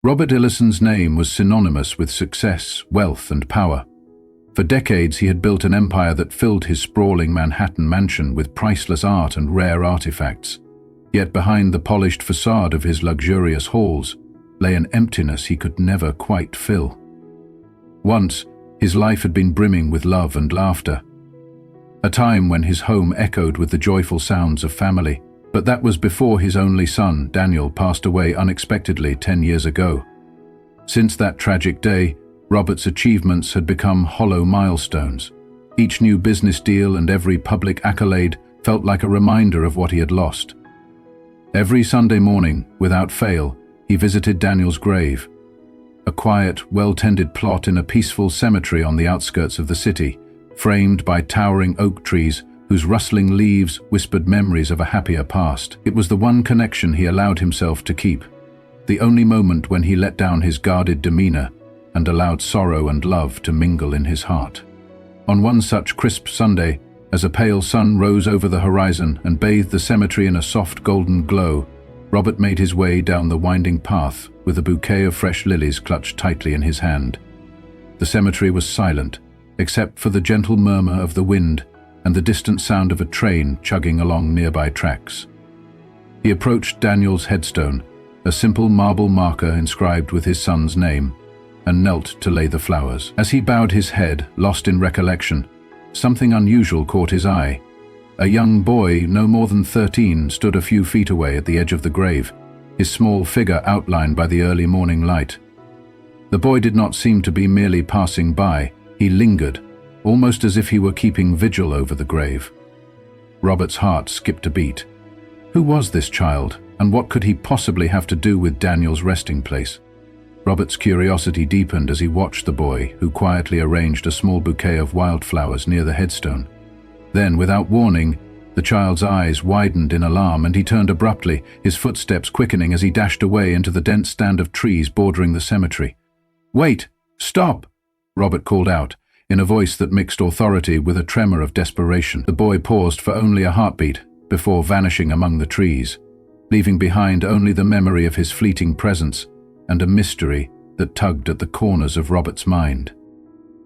Robert Ellison's name was synonymous with success, wealth, and power. For decades he had built an empire that filled his sprawling Manhattan mansion with priceless art and rare artifacts. Yet behind the polished facade of his luxurious halls lay an emptiness he could never quite fill. Once, his life had been brimming with love and laughter, a time when his home echoed with the joyful sounds of family. But that was before his only son, Daniel, passed away unexpectedly 10 years ago. Since that tragic day, Robert's achievements had become hollow milestones. Each new business deal and every public accolade felt like a reminder of what he had lost. Every Sunday morning, without fail, he visited Daniel's grave, a quiet, well-tended plot in a peaceful cemetery on the outskirts of the city, framed by towering oak trees whose rustling leaves whispered memories of a happier past. It was the one connection he allowed himself to keep, the only moment when he let down his guarded demeanor and allowed sorrow and love to mingle in his heart. On one such crisp Sunday, as a pale sun rose over the horizon and bathed the cemetery in a soft golden glow, Robert made his way down the winding path with a bouquet of fresh lilies clutched tightly in his hand. The cemetery was silent, except for the gentle murmur of the wind and the distant sound of a train chugging along nearby tracks. He approached Daniel's headstone, a simple marble marker inscribed with his son's name, and knelt to lay the flowers. As he bowed his head, lost in recollection, something unusual caught his eye. A young boy, no more than 13, stood a few feet away at the edge of the grave, his small figure outlined by the early morning light. The boy did not seem to be merely passing by. He lingered, almost as if he were keeping vigil over the grave. Robert's heart skipped a beat. Who was this child, and what could he possibly have to do with Daniel's resting place? Robert's curiosity deepened as he watched the boy, who quietly arranged a small bouquet of wildflowers near the headstone. Then, without warning, the child's eyes widened in alarm and he turned abruptly, his footsteps quickening as he dashed away into the dense stand of trees bordering the cemetery. "Wait! Stop!" Robert called out, in a voice that mixed authority with a tremor of desperation. The boy paused for only a heartbeat before vanishing among the trees, leaving behind only the memory of his fleeting presence and a mystery that tugged at the corners of Robert's mind.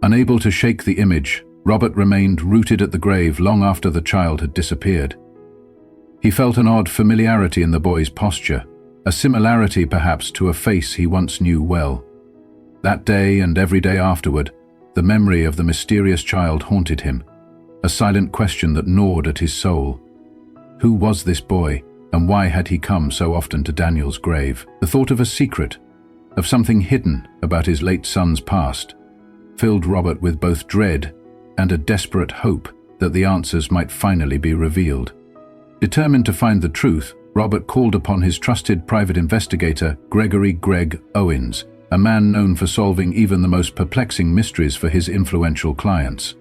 Unable to shake the image, Robert remained rooted at the grave long after the child had disappeared. He felt an odd familiarity in the boy's posture, a similarity perhaps to a face he once knew well. That day and every day afterward, the memory of the mysterious child haunted him, a silent question that gnawed at his soul. Who was this boy, and why had he come so often to Daniel's grave? The thought of a secret, of something hidden about his late son's past, filled Robert with both dread and a desperate hope that the answers might finally be revealed. Determined to find the truth, Robert called upon his trusted private investigator, Gregory "Greg" Owens, a man known for solving even the most perplexing mysteries for his influential clients.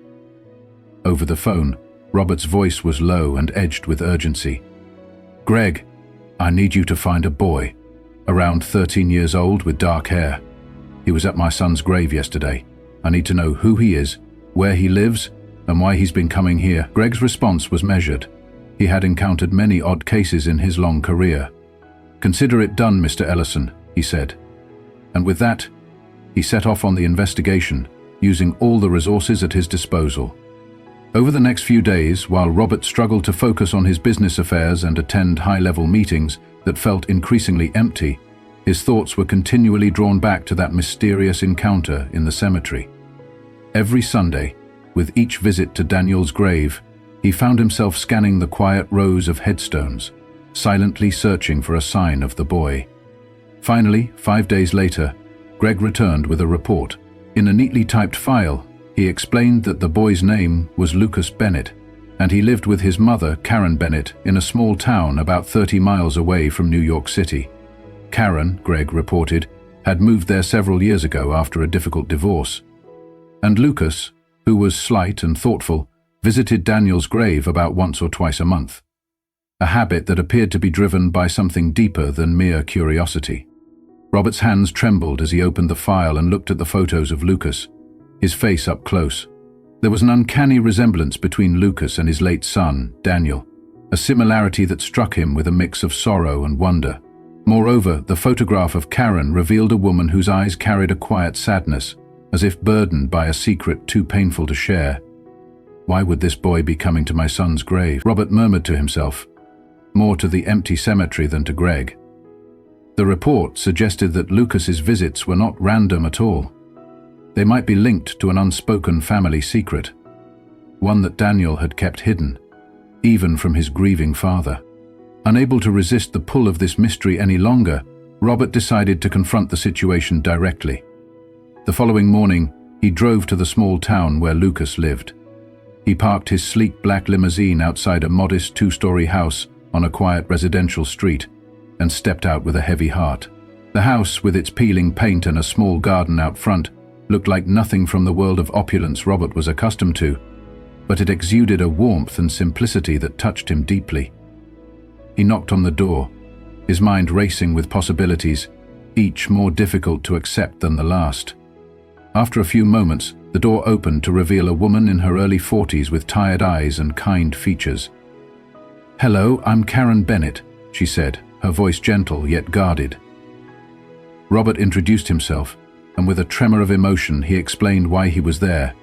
Over the phone, Robert's voice was low and edged with urgency. "Greg, I need you to find a boy, around 13 years old with dark hair. He was at my son's grave yesterday. I need to know who he is, where he lives, and why he's been coming here." Greg's response was measured. He had encountered many odd cases in his long career. "Consider it done, Mr. Ellison," he said. And with that, he set off on the investigation, using all the resources at his disposal. Over the next few days, while Robert struggled to focus on his business affairs and attend high-level meetings that felt increasingly empty, his thoughts were continually drawn back to that mysterious encounter in the cemetery. Every Sunday, with each visit to Daniel's grave, he found himself scanning the quiet rows of headstones, silently searching for a sign of the boy. Finally, 5 days later, Greg returned with a report. In a neatly typed file, he explained that the boy's name was Lucas Bennett, and he lived with his mother, Karen Bennett, in a small town about 30 miles away from New York City. Karen, Greg reported, had moved there several years ago after a difficult divorce. And Lucas, who was slight and thoughtful, visited Daniel's grave about once or twice a month, a habit that appeared to be driven by something deeper than mere curiosity. Robert's hands trembled as he opened the file and looked at the photos of Lucas, his face up close. There was an uncanny resemblance between Lucas and his late son, Daniel, a similarity that struck him with a mix of sorrow and wonder. Moreover, the photograph of Karen revealed a woman whose eyes carried a quiet sadness, as if burdened by a secret too painful to share. Why would this boy be coming to my son's grave? Robert murmured to himself, more to the empty cemetery than to Greg. The report suggested that Lucas's visits were not random at all. They might be linked to an unspoken family secret, one that Daniel had kept hidden, even from his grieving father. Unable to resist the pull of this mystery any longer, Robert decided to confront the situation directly. The following morning, he drove to the small town where Lucas lived. He parked his sleek black limousine outside a modest two-story house on a quiet residential street and stepped out with a heavy heart. The house, with its peeling paint and a small garden out front, looked like nothing from the world of opulence Robert was accustomed to, but it exuded a warmth and simplicity that touched him deeply. He knocked on the door, his mind racing with possibilities, each more difficult to accept than the last. After a few moments, the door opened to reveal a woman in her early 40s with tired eyes and kind features. "Hello, I'm Karen Bennett," she said, her voice gentle yet guarded. Robert introduced himself, and with a tremor of emotion he explained why he was there.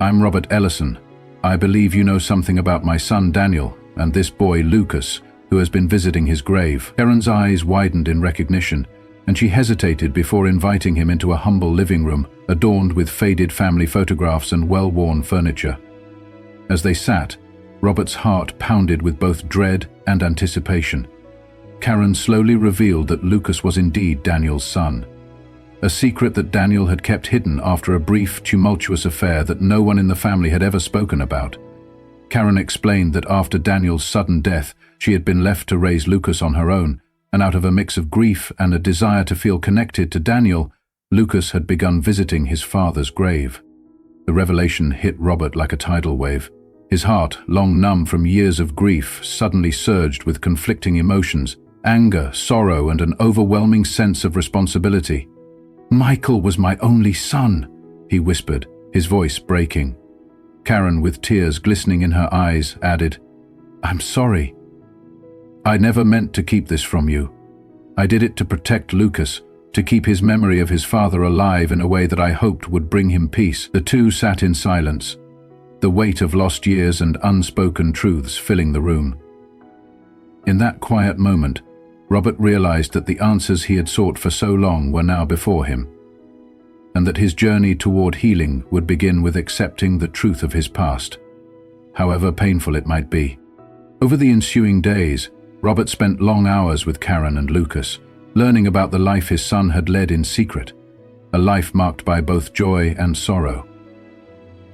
"I'm Robert Ellison. I believe you know something about my son Daniel and this boy Lucas, who has been visiting his grave." Karen's eyes widened in recognition, and she hesitated before inviting him into a humble living room adorned with faded family photographs and well-worn furniture. As they sat, Robert's heart pounded with both dread and anticipation. Karen slowly revealed that Lucas was indeed Daniel's son, a secret that Daniel had kept hidden after a brief, tumultuous affair that no one in the family had ever spoken about. Karen explained that after Daniel's sudden death, she had been left to raise Lucas on her own, and out of a mix of grief and a desire to feel connected to Daniel, Lucas had begun visiting his father's grave. The revelation hit Robert like a tidal wave. His heart, long numb from years of grief, suddenly surged with conflicting emotions, anger, sorrow, and an overwhelming sense of responsibility. "Michael was my only son," he whispered, his voice breaking. Karen, with tears glistening in her eyes, added, "I'm sorry. I never meant to keep this from you. I did it to protect Lucas, to keep his memory of his father alive in a way that I hoped would bring him peace." The two sat in silence, the weight of lost years and unspoken truths filling the room. In that quiet moment, Robert realized that the answers he had sought for so long were now before him, and that his journey toward healing would begin with accepting the truth of his past, however painful it might be. Over the ensuing days, Robert spent long hours with Karen and Lucas, learning about the life his son had led in secret, a life marked by both joy and sorrow.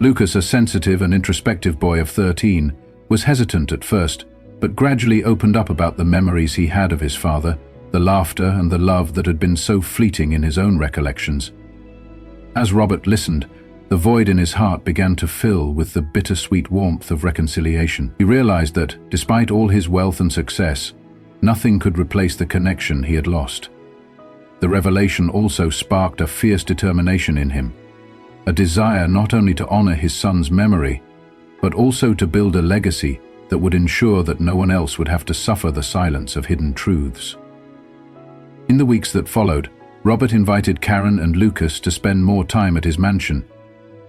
Lucas, a sensitive and introspective boy of 13, was hesitant at first, but gradually opened up about the memories he had of his father, the laughter and the love that had been so fleeting in his own recollections. As Robert listened, the void in his heart began to fill with the bittersweet warmth of reconciliation. He realized that, despite all his wealth and success, nothing could replace the connection he had lost. The revelation also sparked a fierce determination in him, a desire not only to honor his son's memory, but also to build a legacy that would ensure that no one else would have to suffer the silence of hidden truths. In the weeks that followed, Robert invited Karen and Lucas to spend more time at his mansion.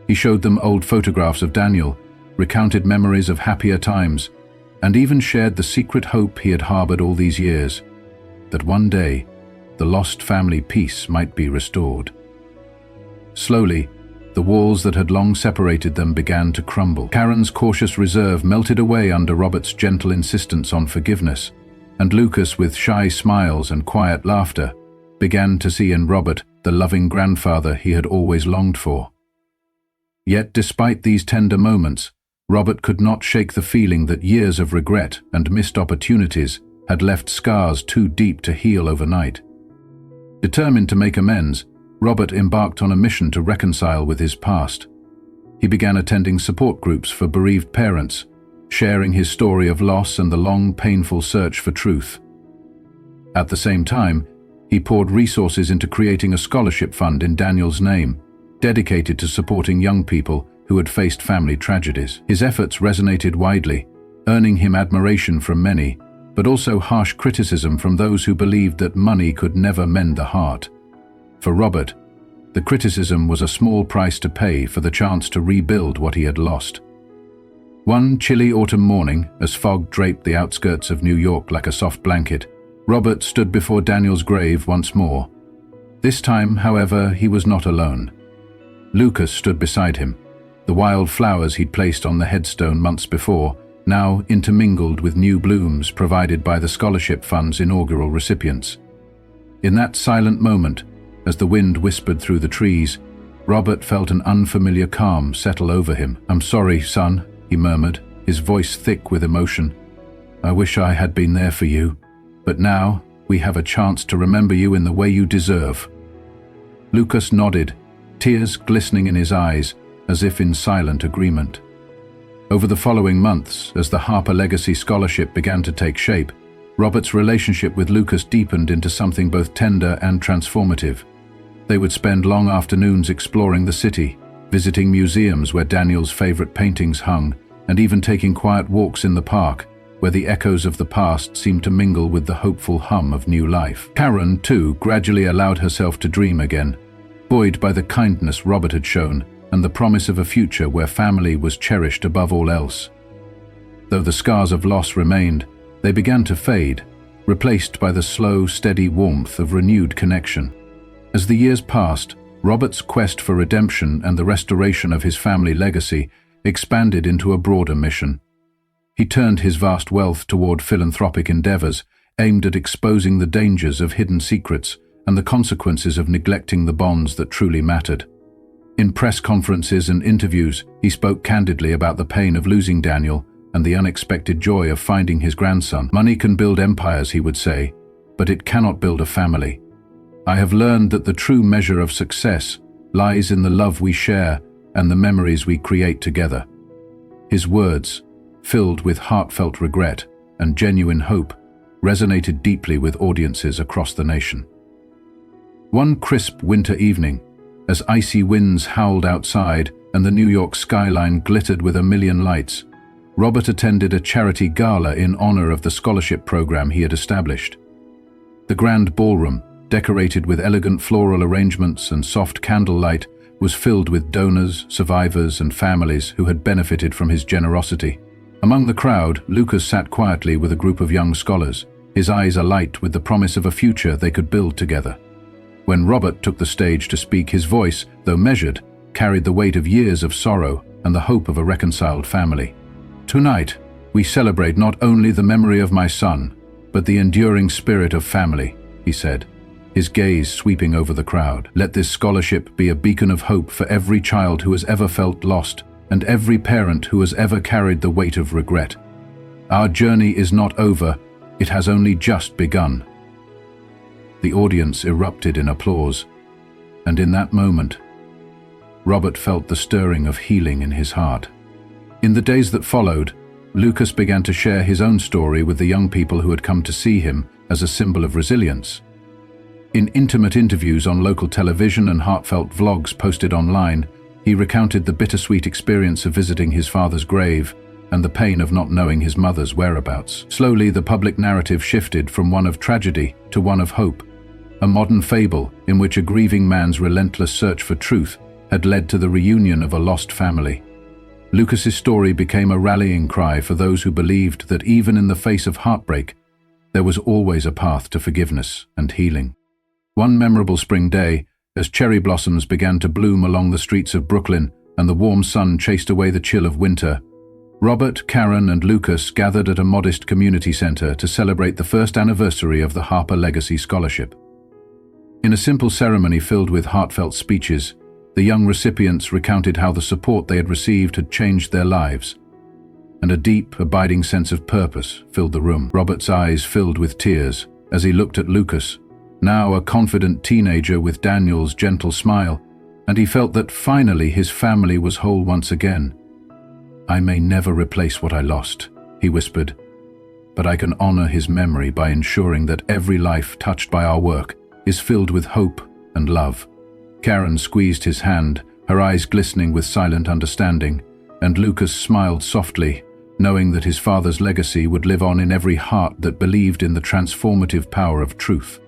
He showed them old photographs of Daniel, recounted memories of happier times, and even shared the secret hope he had harbored all these years, that one day the lost family peace might be restored. Slowly, the walls that had long separated them began to crumble. Karen's cautious reserve melted away under Robert's gentle insistence on forgiveness, and Lucas, with shy smiles and quiet laughter, began to see in Robert the loving grandfather he had always longed for. Yet, despite these tender moments, Robert could not shake the feeling that years of regret and missed opportunities had left scars too deep to heal overnight. Determined to make amends, Robert embarked on a mission to reconcile with his past. He began attending support groups for bereaved parents, sharing his story of loss and the long, painful search for truth. At the same time, he poured resources into creating a scholarship fund in Daniel's name, dedicated to supporting young people who had faced family tragedies. His efforts resonated widely, earning him admiration from many, but also harsh criticism from those who believed that money could never mend the heart. For Robert, the criticism was a small price to pay for the chance to rebuild what he had lost. One chilly autumn morning, as fog draped the outskirts of New York like a soft blanket, Robert stood before Daniel's grave once more. This time, however, he was not alone. Lucas stood beside him. The wild flowers he'd placed on the headstone months before, now intermingled with new blooms provided by the scholarship fund's inaugural recipients. In that silent moment, as the wind whispered through the trees, Robert felt an unfamiliar calm settle over him. "I'm sorry, son," he murmured, his voice thick with emotion. "I wish I had been there for you, but now we have a chance to remember you in the way you deserve." Lucas nodded, tears glistening in his eyes, as if in silent agreement. Over the following months, as the Harper Legacy Scholarship began to take shape, Robert's relationship with Lucas deepened into something both tender and transformative. They would spend long afternoons exploring the city, visiting museums where Daniel's favorite paintings hung, and even taking quiet walks in the park, where the echoes of the past seemed to mingle with the hopeful hum of new life. Karen, too, gradually allowed herself to dream again, buoyed by the kindness Robert had shown and the promise of a future where family was cherished above all else. Though the scars of loss remained, they began to fade, replaced by the slow, steady warmth of renewed connection. As the years passed, Robert's quest for redemption and the restoration of his family legacy expanded into a broader mission. He turned his vast wealth toward philanthropic endeavors, aimed at exposing the dangers of hidden secrets and the consequences of neglecting the bonds that truly mattered. In press conferences and interviews, he spoke candidly about the pain of losing Daniel and the unexpected joy of finding his grandson. "Money can build empires," he would say, "but it cannot build a family. I have learned that the true measure of success lies in the love we share and the memories we create together." His words, filled with heartfelt regret and genuine hope, resonated deeply with audiences across the nation. One crisp winter evening, as icy winds howled outside and the New York skyline glittered with a million lights, Robert attended a charity gala in honor of the scholarship program he had established. The grand ballroom, decorated with elegant floral arrangements and soft candlelight, was filled with donors, survivors, and families who had benefited from his generosity. Among the crowd, Lucas sat quietly with a group of young scholars, his eyes alight with the promise of a future they could build together. When Robert took the stage to speak, his voice, though measured, carried the weight of years of sorrow and the hope of a reconciled family. "Tonight, we celebrate not only the memory of my son, but the enduring spirit of family," he said, his gaze sweeping over the crowd. "Let this scholarship be a beacon of hope for every child who has ever felt lost and every parent who has ever carried the weight of regret. Our journey is not over, it has only just begun." The audience erupted in applause, and in that moment, Robert felt the stirring of healing in his heart. In the days that followed, Lucas began to share his own story with the young people who had come to see him as a symbol of resilience. In intimate interviews on local television and heartfelt vlogs posted online, he recounted the bittersweet experience of visiting his father's grave and the pain of not knowing his mother's whereabouts. Slowly, the public narrative shifted from one of tragedy to one of hope, a modern fable in which a grieving man's relentless search for truth had led to the reunion of a lost family. Lucas's story became a rallying cry for those who believed that even in the face of heartbreak, there was always a path to forgiveness and healing. One memorable spring day, as cherry blossoms began to bloom along the streets of Brooklyn and the warm sun chased away the chill of winter, Robert, Karen, and Lucas gathered at a modest community center to celebrate the first anniversary of the Harper Legacy Scholarship. In a simple ceremony filled with heartfelt speeches, the young recipients recounted how the support they had received had changed their lives, and a deep, abiding sense of purpose filled the room. Robert's eyes filled with tears as he looked at Lucas, now a confident teenager with Daniel's gentle smile, and he felt that finally his family was whole once again. "I may never replace what I lost," he whispered, "but I can honor his memory by ensuring that every life touched by our work is filled with hope and love." Karen squeezed his hand, her eyes glistening with silent understanding, and Lucas smiled softly, knowing that his father's legacy would live on in every heart that believed in the transformative power of truth.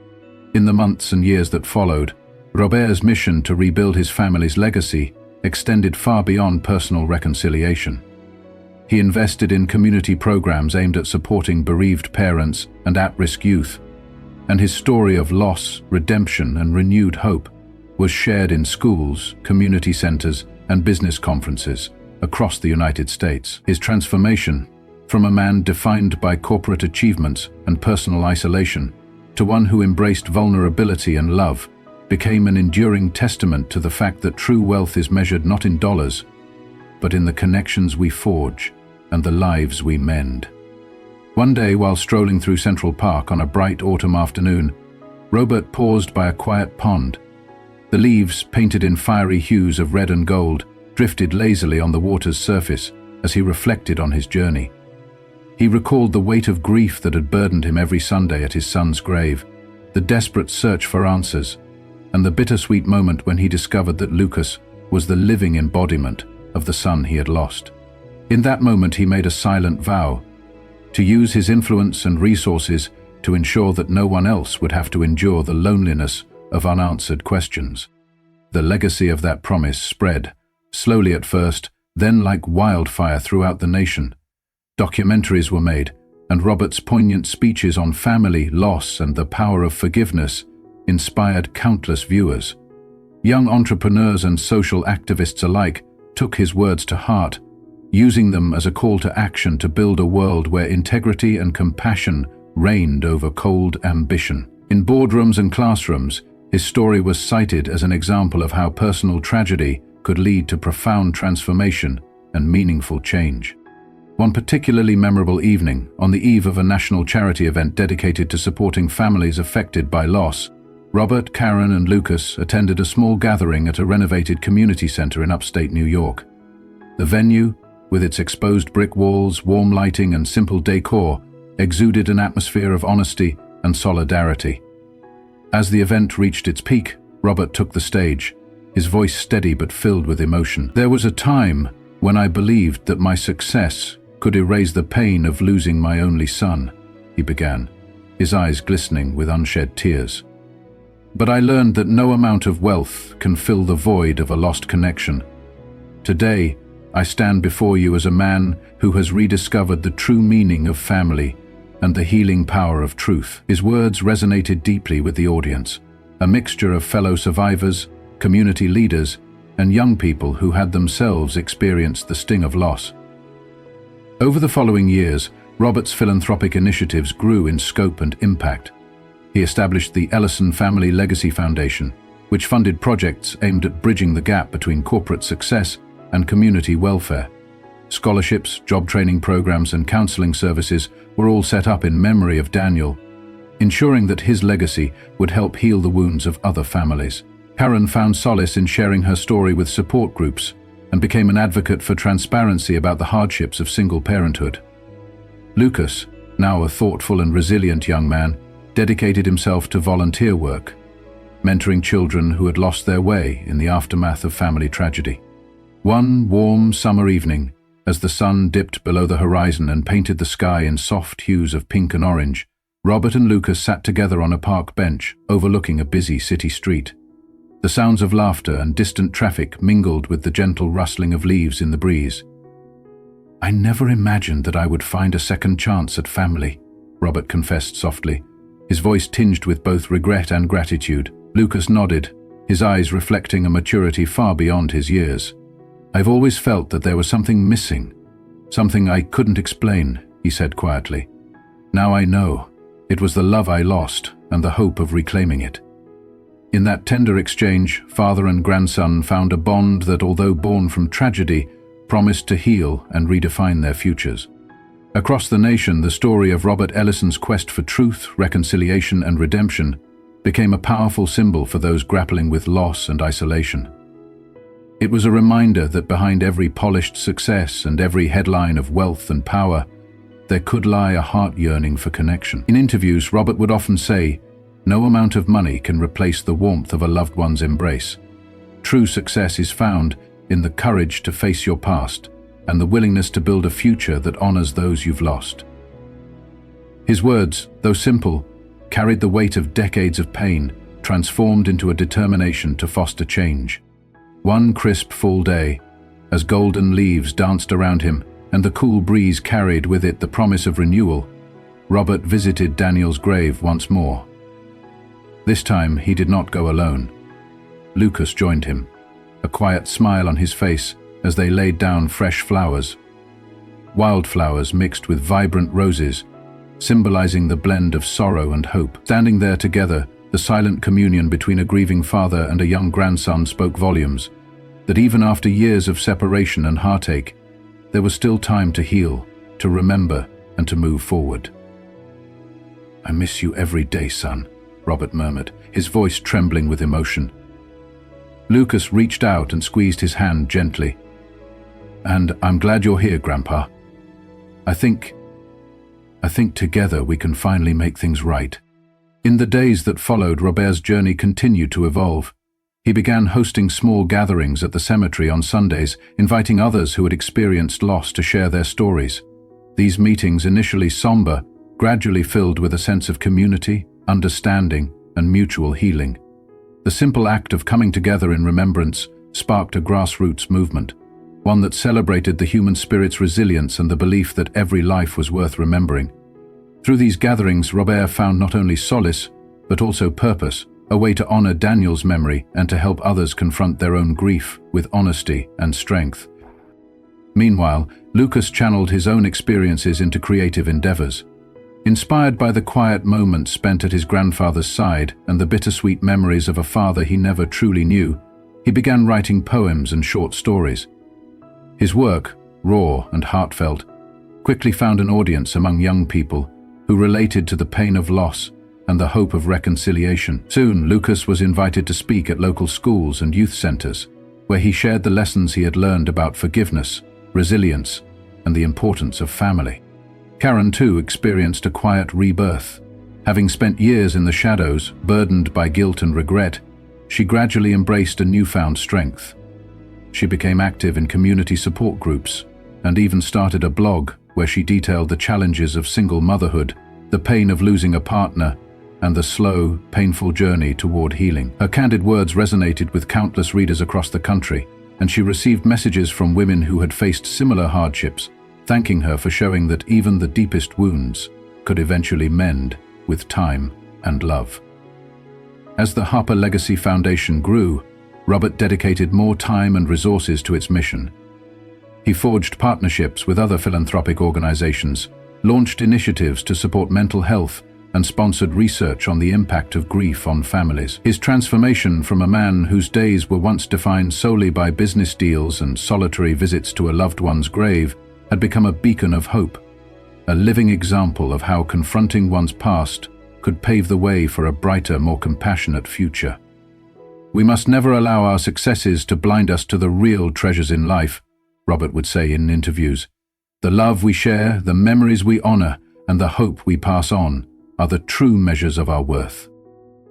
In the months and years that followed, Robert's mission to rebuild his family's legacy extended far beyond personal reconciliation. He invested in community programs aimed at supporting bereaved parents and at-risk youth, and his story of loss, redemption, and renewed hope was shared in schools, community centers, and business conferences across the United States. His transformation, from a man defined by corporate achievements and personal isolation to one who embraced vulnerability and love, became an enduring testament to the fact that true wealth is measured not in dollars, but in the connections we forge and the lives we mend. One day, while strolling through Central Park on a bright autumn afternoon, Robert paused by a quiet pond. The leaves, painted in fiery hues of red and gold, drifted lazily on the water's surface as he reflected on his journey. He recalled the weight of grief that had burdened him every Sunday at his son's grave, the desperate search for answers, and the bittersweet moment when he discovered that Lucas was the living embodiment of the son he had lost. In that moment, he made a silent vow to use his influence and resources to ensure that no one else would have to endure the loneliness of unanswered questions. The legacy of that promise spread, slowly at first, then like wildfire throughout the nation. Documentaries were made, and Robert's poignant speeches on family, loss, and the power of forgiveness inspired countless viewers. Young entrepreneurs and social activists alike took his words to heart, using them as a call to action to build a world where integrity and compassion reigned over cold ambition. In boardrooms and classrooms, his story was cited as an example of how personal tragedy could lead to profound transformation and meaningful change. One particularly memorable evening, on the eve of a national charity event dedicated to supporting families affected by loss, Robert, Karen, and Lucas attended a small gathering at a renovated community center in upstate New York. The venue, with its exposed brick walls, warm lighting, and simple decor, exuded an atmosphere of honesty and solidarity. As the event reached its peak, Robert took the stage, his voice steady but filled with emotion. "There was a time when I believed that my success could erase the pain of losing my only son," he began, his eyes glistening with unshed tears. "But I learned that no amount of wealth can fill the void of a lost connection. Today, I stand before you as a man who has rediscovered the true meaning of family and the healing power of truth." His words resonated deeply with the audience, a mixture of fellow survivors, community leaders, and young people who had themselves experienced the sting of loss. Over the following years, Robert's philanthropic initiatives grew in scope and impact. He established the Ellison Family Legacy Foundation, which funded projects aimed at bridging the gap between corporate success and community welfare. Scholarships, job training programs, and counseling services were all set up in memory of Daniel, ensuring that his legacy would help heal the wounds of other families. Karen found solace in sharing her story with support groups and became an advocate for transparency about the hardships of single parenthood. Lucas, now a thoughtful and resilient young man, dedicated himself to volunteer work, mentoring children who had lost their way in the aftermath of family tragedy. One warm summer evening, as the sun dipped below the horizon and painted the sky in soft hues of pink and orange, Robert and Lucas sat together on a park bench overlooking a busy city street. The sounds of laughter and distant traffic mingled with the gentle rustling of leaves in the breeze. "I never imagined that I would find a second chance at family," Robert confessed softly, his voice tinged with both regret and gratitude. Lucas nodded, his eyes reflecting a maturity far beyond his years. "I've always felt that there was something missing, something I couldn't explain," he said quietly. "Now I know. It was the love I lost and the hope of reclaiming it." In that tender exchange, father and grandson found a bond that, although born from tragedy, promised to heal and redefine their futures. Across the nation, the story of Robert Ellison's quest for truth, reconciliation, and redemption became a powerful symbol for those grappling with loss and isolation. It was a reminder that behind every polished success and every headline of wealth and power, there could lie a heart yearning for connection. In interviews, Robert would often say, "No amount of money can replace the warmth of a loved one's embrace. True success is found in the courage to face your past and the willingness to build a future that honors those you've lost. His words, though simple, carried the weight of decades of pain, transformed into a determination to foster change. One crisp fall day, as golden leaves danced around him and the cool breeze carried with it the promise of renewal, Robert visited Daniel's grave once more. This time he did not go alone. Lucas joined him, a quiet smile on his face as they laid down fresh flowers. Wildflowers mixed with vibrant roses, symbolizing the blend of sorrow and hope. Standing there together, the silent communion between a grieving father and a young grandson spoke volumes, that even after years of separation and heartache, there was still time to heal, to remember, and to move forward. "I miss you every day, son," Robert murmured, his voice trembling with emotion. Lucas reached out and squeezed his hand gently. "And I'm glad you're here, Grandpa. I think together we can finally make things right." In the days that followed, Robert's journey continued to evolve. He began hosting small gatherings at the cemetery on Sundays, inviting others who had experienced loss to share their stories. These meetings, initially somber, gradually filled with a sense of community, understanding, and mutual healing. The simple act of coming together in remembrance sparked a grassroots movement, one that celebrated the human spirit's resilience and the belief that every life was worth remembering. Through these gatherings, Robert found not only solace, but also purpose, a way to honor Daniel's memory and to help others confront their own grief with honesty and strength. Meanwhile, Lucas channeled his own experiences into creative endeavors. Inspired by the quiet moments spent at his grandfather's side and the bittersweet memories of a father he never truly knew, he began writing poems and short stories. His work, raw and heartfelt, quickly found an audience among young people who related to the pain of loss and the hope of reconciliation. Soon, Lucas was invited to speak at local schools and youth centers, where he shared the lessons he had learned about forgiveness, resilience, and the importance of family. Karen, too, experienced a quiet rebirth. Having spent years in the shadows, burdened by guilt and regret, she gradually embraced a newfound strength. She became active in community support groups and even started a blog where she detailed the challenges of single motherhood, the pain of losing a partner, and the slow, painful journey toward healing. Her candid words resonated with countless readers across the country, and she received messages from women who had faced similar hardships, thanking her for showing that even the deepest wounds could eventually mend with time and love. As the Harper Legacy Foundation grew, Robert dedicated more time and resources to its mission. He forged partnerships with other philanthropic organizations, launched initiatives to support mental health, and sponsored research on the impact of grief on families. His transformation from a man whose days were once defined solely by business deals and solitary visits to a loved one's grave had become a beacon of hope, a living example of how confronting one's past could pave the way for a brighter, more compassionate future. "We must never allow our successes to blind us to the real treasures in life," Robert would say in interviews. "The love we share, the memories we honor, and the hope we pass on are the true measures of our worth."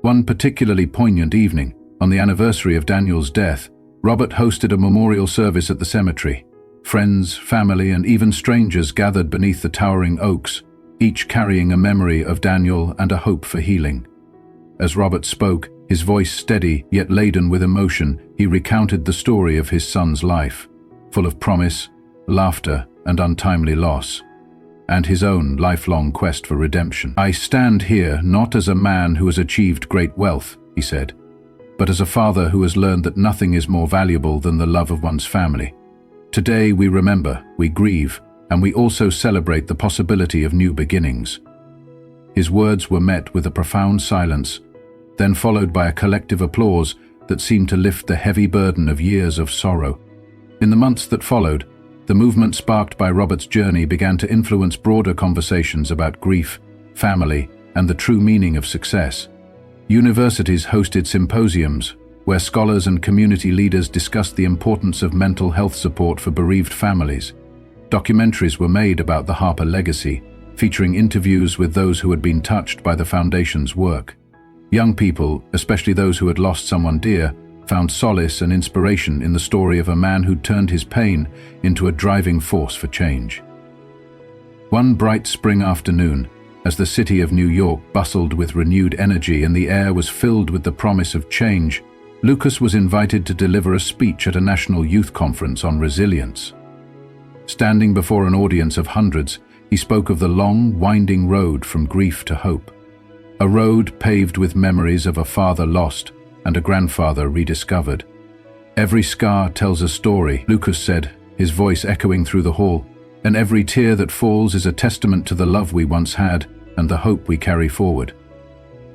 One particularly poignant evening, on the anniversary of Daniel's death, Robert hosted a memorial service at the cemetery. Friends, family, and even strangers gathered beneath the towering oaks, each carrying a memory of Daniel and a hope for healing. As Robert spoke, his voice steady yet laden with emotion, he recounted the story of his son's life, full of promise, laughter, and untimely loss, and his own lifelong quest for redemption. "I stand here not as a man who has achieved great wealth," he said, "but as a father who has learned that nothing is more valuable than the love of one's family. Today we remember, we grieve, and we also celebrate the possibility of new beginnings." His words were met with a profound silence, then followed by a collective applause that seemed to lift the heavy burden of years of sorrow. In the months that followed, the movement sparked by Robert's journey began to influence broader conversations about grief, family, and the true meaning of success. Universities hosted symposiums where scholars and community leaders discussed the importance of mental health support for bereaved families. Documentaries were made about the Harper legacy, featuring interviews with those who had been touched by the foundation's work. Young people, especially those who had lost someone dear, found solace and inspiration in the story of a man who turned his pain into a driving force for change. One bright spring afternoon, as the city of New York bustled with renewed energy and the air was filled with the promise of change, Lucas was invited to deliver a speech at a national youth conference on resilience. Standing before an audience of hundreds, he spoke of the long, winding road from grief to hope. A road paved with memories of a father lost and a grandfather rediscovered. "Every scar tells a story," Lucas said, his voice echoing through the hall, "and every tear that falls is a testament to the love we once had and the hope we carry forward.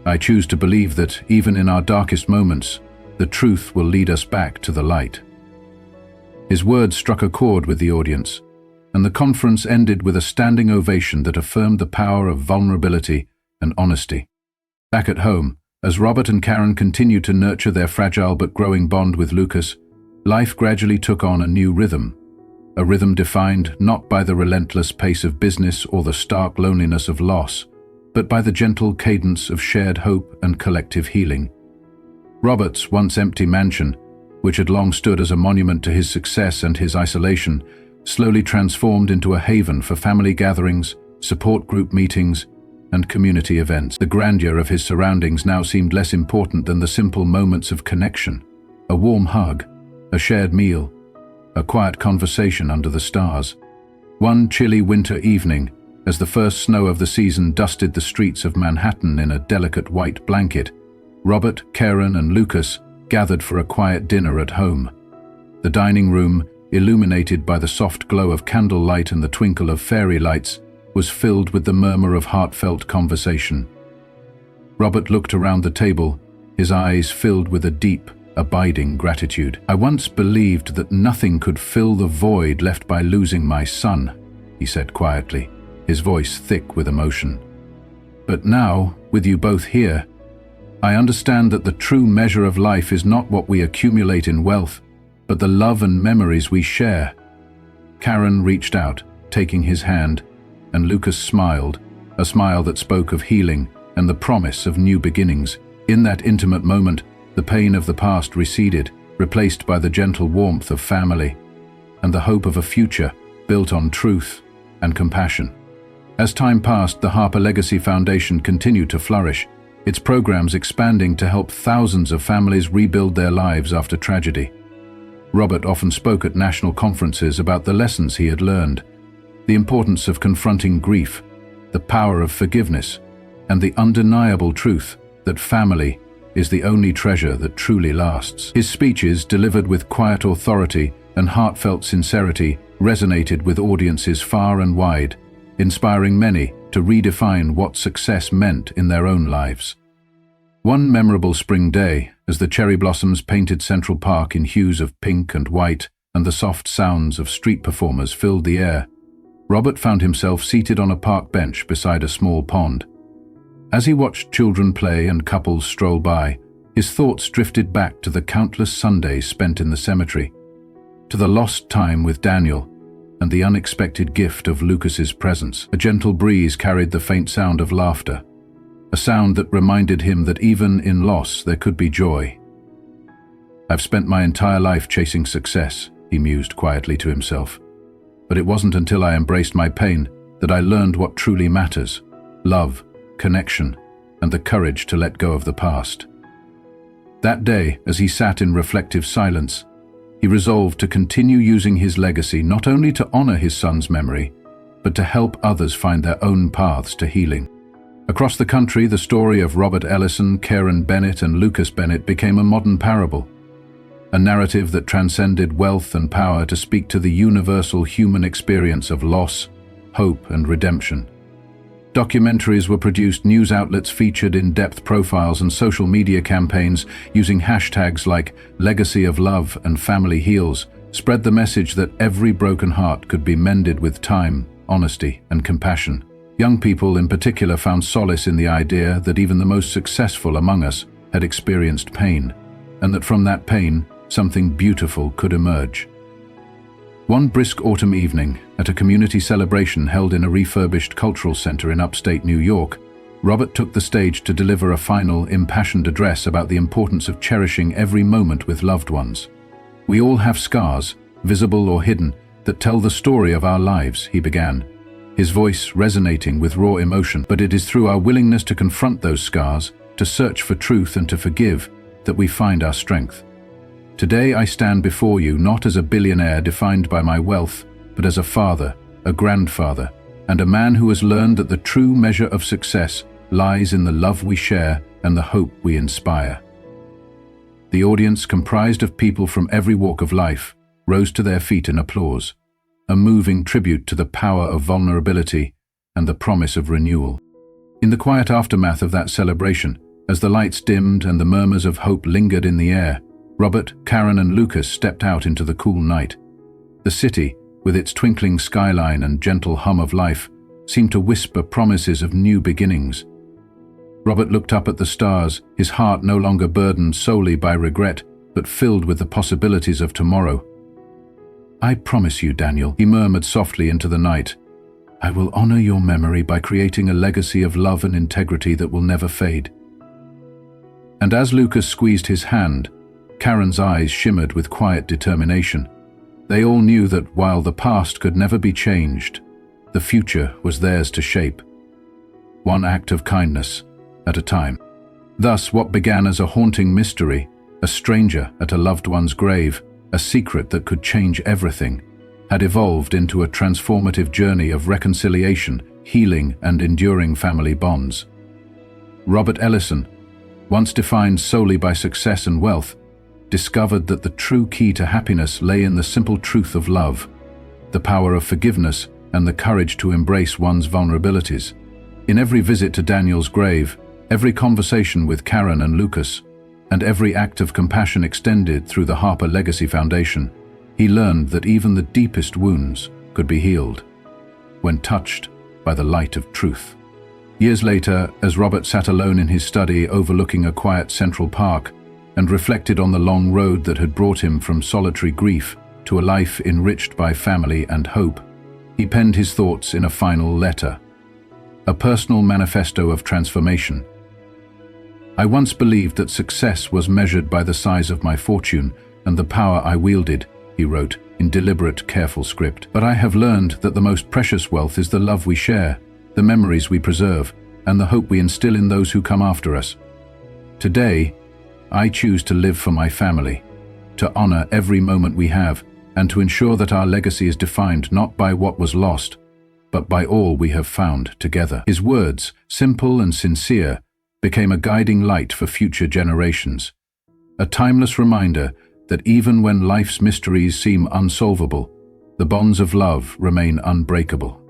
I choose to believe that, even in our darkest moments, the truth will lead us back to the light." His words struck a chord with the audience, and the conference ended with a standing ovation that affirmed the power of vulnerability and honesty. Back at home, as Robert and Karen continued to nurture their fragile but growing bond with Lucas, life gradually took on a new rhythm. A rhythm defined not by the relentless pace of business or the stark loneliness of loss, but by the gentle cadence of shared hope and collective healing. Robert's once empty mansion, which had long stood as a monument to his success and his isolation, slowly transformed into a haven for family gatherings, support group meetings, and community events. The grandeur of his surroundings now seemed less important than the simple moments of connection: a warm hug, a shared meal, a quiet conversation under the stars. One chilly winter evening, as the first snow of the season dusted the streets of Manhattan in a delicate white blanket, Robert, Karen, and Lucas gathered for a quiet dinner at home. The dining room, illuminated by the soft glow of candlelight and the twinkle of fairy lights, was filled with the murmur of heartfelt conversation. Robert looked around the table, his eyes filled with a deep, abiding gratitude. "I once believed that nothing could fill the void left by losing my son," he said quietly, his voice thick with emotion. "But now, with you both here, I understand that the true measure of life is not what we accumulate in wealth, but the love and memories we share." Karen reached out, taking his hand, and Lucas smiled, a smile that spoke of healing and the promise of new beginnings. In that intimate moment, the pain of the past receded, replaced by the gentle warmth of family and the hope of a future built on truth and compassion. As time passed, the Harper Legacy Foundation continued to flourish, its programs expanding to help thousands of families rebuild their lives after tragedy. Robert often spoke at national conferences about the lessons he had learned: the importance of confronting grief, the power of forgiveness, and the undeniable truth that family is the only treasure that truly lasts. His speeches, delivered with quiet authority and heartfelt sincerity, resonated with audiences far and wide, inspiring many to redefine what success meant in their own lives. One memorable spring day, as the cherry blossoms painted Central Park in hues of pink and white and the soft sounds of street performers filled the air, Robert found himself seated on a park bench beside a small pond. As he watched children play and couples stroll by, his thoughts drifted back to the countless Sundays spent in the cemetery, to the lost time with Daniel, and the unexpected gift of Lucas's presence. A gentle breeze carried the faint sound of laughter, a sound that reminded him that even in loss there could be joy. "I've spent my entire life chasing success," he mused quietly to himself. "But it wasn't until I embraced my pain that I learned what truly matters: love, connection, and the courage to let go of the past." That day, as he sat in reflective silence, he resolved to continue using his legacy not only to honor his son's memory, but to help others find their own paths to healing. Across the country, the story of Robert Ellison, Karen Bennett, and Lucas Bennett became a modern parable, a narrative that transcended wealth and power to speak to the universal human experience of loss, hope, and redemption. Documentaries were produced, news outlets featured in-depth profiles, and social media campaigns using hashtags like Legacy of Love and Family Heals spread the message that every broken heart could be mended with time, honesty, and compassion. Young people in particular found solace in the idea that even the most successful among us had experienced pain, and that from that pain, something beautiful could emerge. One brisk autumn evening, at a community celebration held in a refurbished cultural center in upstate New York, Robert took the stage to deliver a final, impassioned address about the importance of cherishing every moment with loved ones. "We all have scars, visible or hidden, that tell the story of our lives," he began, his voice resonating with raw emotion. "But it is through our willingness to confront those scars, to search for truth and to forgive, that we find our strength. Today I stand before you not as a billionaire defined by my wealth, but as a father, a grandfather, and a man who has learned that the true measure of success lies in the love we share and the hope we inspire." The audience, comprised of people from every walk of life, rose to their feet in applause, a moving tribute to the power of vulnerability and the promise of renewal. In the quiet aftermath of that celebration, as the lights dimmed and the murmurs of hope lingered in the air, Robert, Karen and Lucas stepped out into the cool night. The city, with its twinkling skyline and gentle hum of life, seemed to whisper promises of new beginnings. Robert looked up at the stars, his heart no longer burdened solely by regret, but filled with the possibilities of tomorrow. "I promise you, Daniel," he murmured softly into the night, "I will honor your memory by creating a legacy of love and integrity that will never fade." And as Lucas squeezed his hand, Karen's eyes shimmered with quiet determination. They all knew that while the past could never be changed, the future was theirs to shape, one act of kindness at a time. Thus, what began as a haunting mystery, a stranger at a loved one's grave, a secret that could change everything, had evolved into a transformative journey of reconciliation, healing, and enduring family bonds. Robert Ellison, once defined solely by success and wealth, discovered that the true key to happiness lay in the simple truth of love, the power of forgiveness, and the courage to embrace one's vulnerabilities. In every visit to Daniel's grave, every conversation with Karen and Lucas, and every act of compassion extended through the Harper Legacy Foundation, he learned that even the deepest wounds could be healed when touched by the light of truth. Years later, as Robert sat alone in his study overlooking a quiet central park and reflected on the long road that had brought him from solitary grief to a life enriched by family and hope, he penned his thoughts in a final letter, a personal manifesto of transformation. "I once believed that success was measured by the size of my fortune and the power I wielded," he wrote in deliberate, careful script. "But I have learned that the most precious wealth is the love we share, the memories we preserve, and the hope we instill in those who come after us. Today, I choose to live for my family, to honor every moment we have, and to ensure that our legacy is defined not by what was lost, but by all we have found together." His words, simple and sincere, became a guiding light for future generations, a timeless reminder that even when life's mysteries seem unsolvable, the bonds of love remain unbreakable.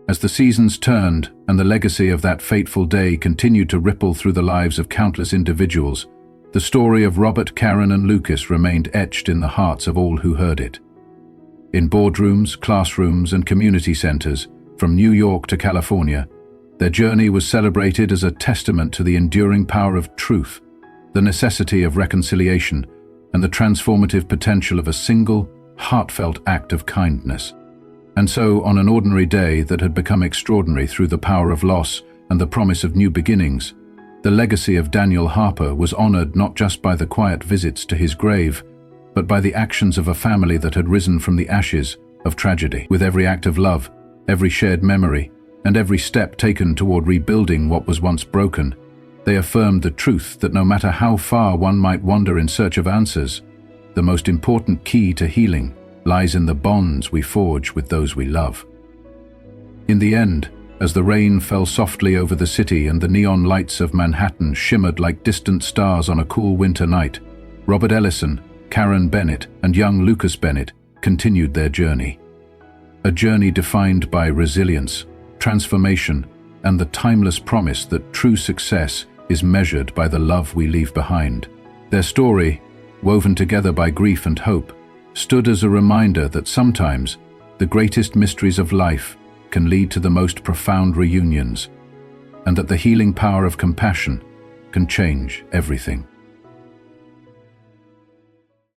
As the seasons turned and the legacy of that fateful day continued to ripple through the lives of countless individuals, the story of Robert, Karen, and Lucas remained etched in the hearts of all who heard it. In boardrooms, classrooms, and community centers, from New York to California, their journey was celebrated as a testament to the enduring power of truth, the necessity of reconciliation, and the transformative potential of a single, heartfelt act of kindness. And so, on an ordinary day that had become extraordinary through the power of loss and the promise of new beginnings, the legacy of Daniel Harper was honored not just by the quiet visits to his grave, but by the actions of a family that had risen from the ashes of tragedy. With every act of love, every shared memory, and every step taken toward rebuilding what was once broken, they affirmed the truth that no matter how far one might wander in search of answers, the most important key to healing lies in the bonds we forge with those we love. In the end, as the rain fell softly over the city and the neon lights of Manhattan shimmered like distant stars on a cool winter night, Robert Ellison, Karen Bennett, and young Lucas Bennett continued their journey. A journey defined by resilience, transformation, and the timeless promise that true success is measured by the love we leave behind. Their story, woven together by grief and hope, stood as a reminder that sometimes the greatest mysteries of life can lead to the most profound reunions, and that the healing power of compassion can change everything.